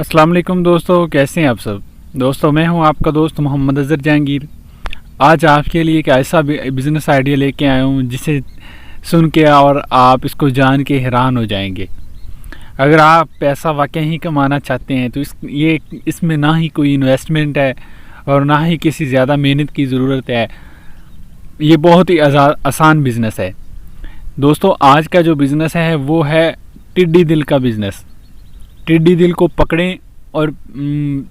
السلام علیکم دوستو، کیسے ہیں آپ سب؟ دوستو میں ہوں آپ کا دوست محمد اظہر جہانگیر۔ آج آپ کے لیے ایک ایسا بزنس آئیڈیا لے کے آیا ہوں جسے سن کے اور آپ اس کو جان کے حیران ہو جائیں گے۔ اگر آپ پیسہ واقعی ہی کمانا چاہتے ہیں تو اس میں نہ ہی کوئی انویسٹمنٹ ہے اور نہ ہی کسی زیادہ محنت کی ضرورت ہے۔ یہ بہت ہی آسان بزنس ہے۔ دوستو آج کا جو بزنس ہے وہ ہے ٹڈی دل کا بزنس۔ ٹڈی دل کو پکڑیں اور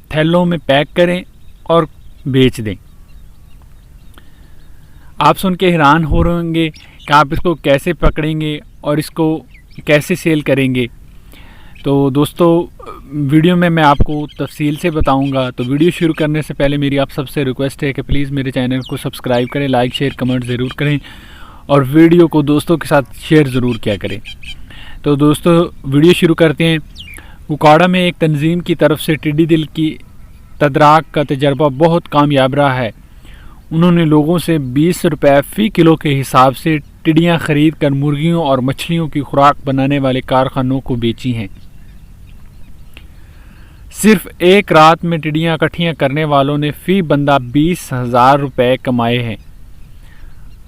تھیلوں میں پیک کریں اور بیچ دیں۔ آپ سن کے حیران ہو رہے ہوں گے کہ آپ اس کو کیسے پکڑیں گے اور اس کو کیسے سیل کریں گے۔ تو دوستو ویڈیو میں آپ کو تفصیل سے بتاؤں گا۔ تو ویڈیو شروع کرنے سے پہلے میری آپ سب سے ریکویسٹ ہے کہ پلیز میرے چینل کو سبسکرائب کریں، لائک شیئر کمنٹ ضرور کریں اور ویڈیو کو دوستوں کے ساتھ شیئر ضرور کیا کریں۔ تو دوستو ویڈیو شروع کرتے ہیں۔ اوکاڑا میں ایک تنظیم کی طرف سے ٹڈی دل کی تدراک کا تجربہ بہت کامیاب رہا ہے۔ انہوں نے لوگوں سے 20 روپے فی کلو کے حساب سے ٹڈیاں خرید کر مرغیوں اور مچھلیوں کی خوراک بنانے والے کارخانوں کو بیچی ہیں۔ صرف ایک رات میں ٹڈیاں اکٹھیاں کرنے والوں نے فی بندہ 20,000 روپے کمائے ہیں۔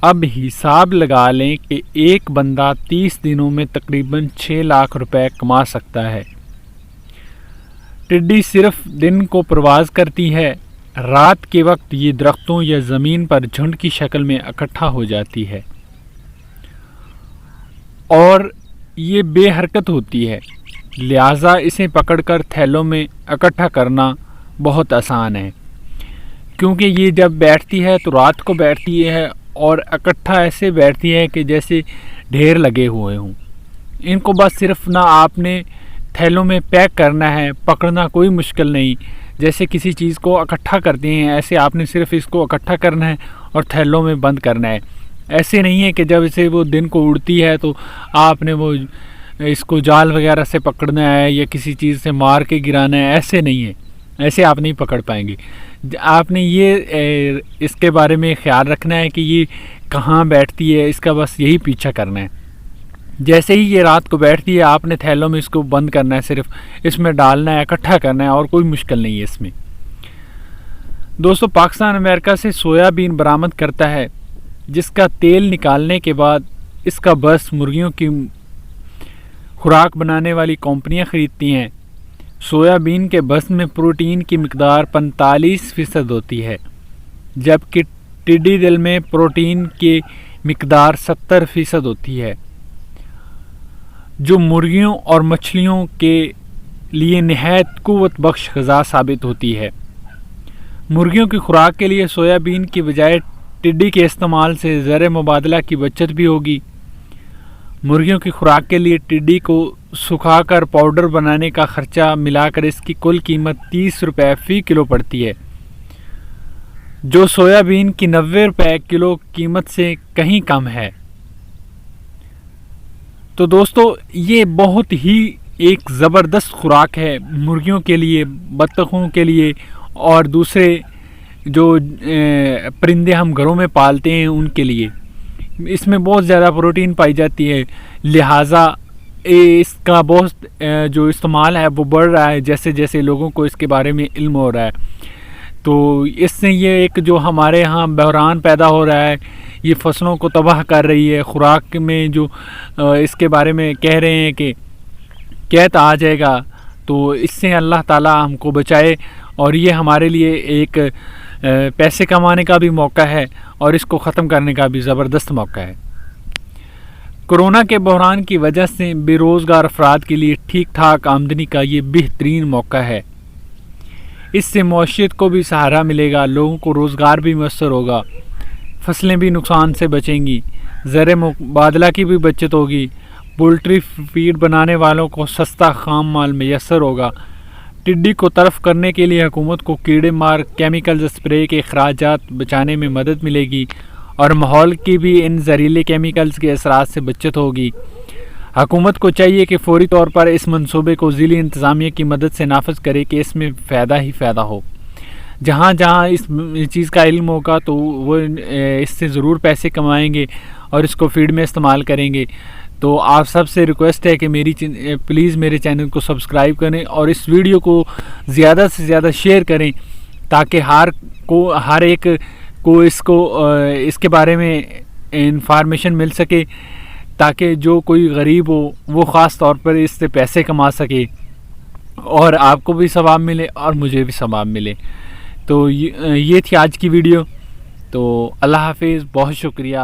اب حساب لگا لیں کہ ایک بندہ 30 دنوں میں تقریباً 6 لاکھ روپے کما سکتا ہے۔ ٹڈی صرف دن کو پرواز کرتی ہے، رات کے وقت یہ درختوں یا زمین پر جھنڈ کی شکل میں اکٹھا ہو جاتی ہے اور یہ بے حرکت ہوتی ہے، لہٰذا اسے پکڑ کر تھیلوں میں اکٹھا کرنا بہت آسان ہے، کیونکہ یہ جب بیٹھتی ہے تو رات کو بیٹھتی ہے اور اکٹھا ایسے بیٹھتی ہے کہ جیسے ڈھیر لگے ہوئے ہوں۔ ان کو بس صرف نہ آپ نے تھیلوں میں پیک کرنا ہے، پکڑنا کوئی مشکل نہیں۔ جیسے کسی چیز کو اکٹھا کرتے ہیں ایسے آپ نے صرف اس کو اکٹھا کرنا ہے اور تھیلوں میں بند کرنا ہے۔ ایسے نہیں ہے کہ جب اسے وہ دن کو اڑتی ہے تو آپ نے وہ اس کو جال وغیرہ سے پکڑنا ہے یا کسی چیز سے مار کے گرانا ہے، ایسے نہیں ہے، ایسے آپ نہیں پکڑ پائیں گے۔ آپ نے یہ اس کے بارے میں خیال رکھنا ہے کہ یہ کہاں بیٹھتی ہے، اس کا بس یہی پیچھا کرنا ہے۔ جیسے ہی یہ رات کو بیٹھتی ہے آپ نے تھیلوں میں اس کو بند کرنا ہے، صرف اس میں ڈالنا ہے، اکٹھا کرنا ہے اور کوئی مشکل نہیں ہے اس میں۔ دوستو پاکستان امریکہ سے سویا بین برآمد کرتا ہے، جس کا تیل نکالنے کے بعد اس کا بس مرغیوں کی خوراک بنانے والی کمپنیاں خریدتی ہیں۔ سویا بین کے بس میں پروٹین کی مقدار 45% ہوتی ہے، جبکہ ٹڈی دل میں پروٹین کی مقدار 70% ہوتی ہے، جو مرغیوں اور مچھلیوں کے لیے نہایت قوت بخش غذا ثابت ہوتی ہے۔ مرغیوں کی خوراک کے لیے سویا بین کی بجائے ٹڈی کے استعمال سے زر مبادلہ کی بچت بھی ہوگی۔ مرغیوں کی خوراک کے لیے ٹڈی کو سکھا کر پاؤڈر بنانے کا خرچہ ملا کر اس کی کل قیمت 30 روپے فی کلو پڑتی ہے، جو سویا بین کی 90 روپے کلو قیمت سے کہیں کم ہے۔ تو دوستو یہ بہت ہی ایک زبردست خوراک ہے مرغیوں کے لیے، بطخوں کے لیے اور دوسرے جو پرندے ہم گھروں میں پالتے ہیں ان کے لیے۔ اس میں بہت زیادہ پروٹین پائی جاتی ہے، لہٰذا اس کا بہت جو استعمال ہے وہ بڑھ رہا ہے جیسے جیسے لوگوں کو اس کے بارے میں علم ہو رہا ہے۔ تو اس سے یہ ایک جو ہمارے ہاں بحران پیدا ہو رہا ہے، یہ فصلوں کو تباہ کر رہی ہے۔ خوراک میں جو اس کے بارے میں کہہ رہے ہیں کہ قحط آ جائے گا، تو اس سے اللہ تعالیٰ ہم کو بچائے، اور یہ ہمارے لیے ایک پیسے کمانے کا بھی موقع ہے اور اس کو ختم کرنے کا بھی زبردست موقع ہے۔ کورونا کے بحران کی وجہ سے بے روزگار افراد کے لیے ٹھیک ٹھاک آمدنی کا یہ بہترین موقع ہے۔ اس سے معیشت کو بھی سہارا ملے گا، لوگوں کو روزگار بھی میسر ہوگا، فصلیں بھی نقصان سے بچیں گی، زر مبادلہ کی بھی بچت ہوگی، پولٹری فیڈ بنانے والوں کو سستا خام مال میسر ہوگا۔ ٹڈی کو طرف کرنے کے لیے حکومت کو کیڑے مار کیمیکلز اسپرے کے اخراجات بچانے میں مدد ملے گی اور ماحول کی بھی ان زہریلے کیمیکلز کے اثرات سے بچت ہوگی۔ حکومت کو چاہیے کہ فوری طور پر اس منصوبے کو ضلعی انتظامیہ کی مدد سے نافذ کرے کہ اس میں فائدہ ہی فائدہ ہو۔ جہاں جہاں اس چیز کا علم ہوگا تو وہ اس سے ضرور پیسے کمائیں گے اور اس کو فیڈ میں استعمال کریں گے۔ تو آپ سب سے ریکویسٹ ہے کہ پلیز میرے چینل کو سبسکرائب کریں اور اس ویڈیو کو زیادہ سے زیادہ شیئر کریں تاکہ ہر ایک کو اس کے بارے میں انفارمیشن مل سکے، تاکہ جو کوئی غریب ہو وہ خاص طور پر اس سے پیسے کما سکے اور آپ کو بھی ثواب ملے اور مجھے بھی ثواب ملے۔ تو یہ تھی آج کی ویڈیو۔ تو اللہ حافظ، بہت شکریہ۔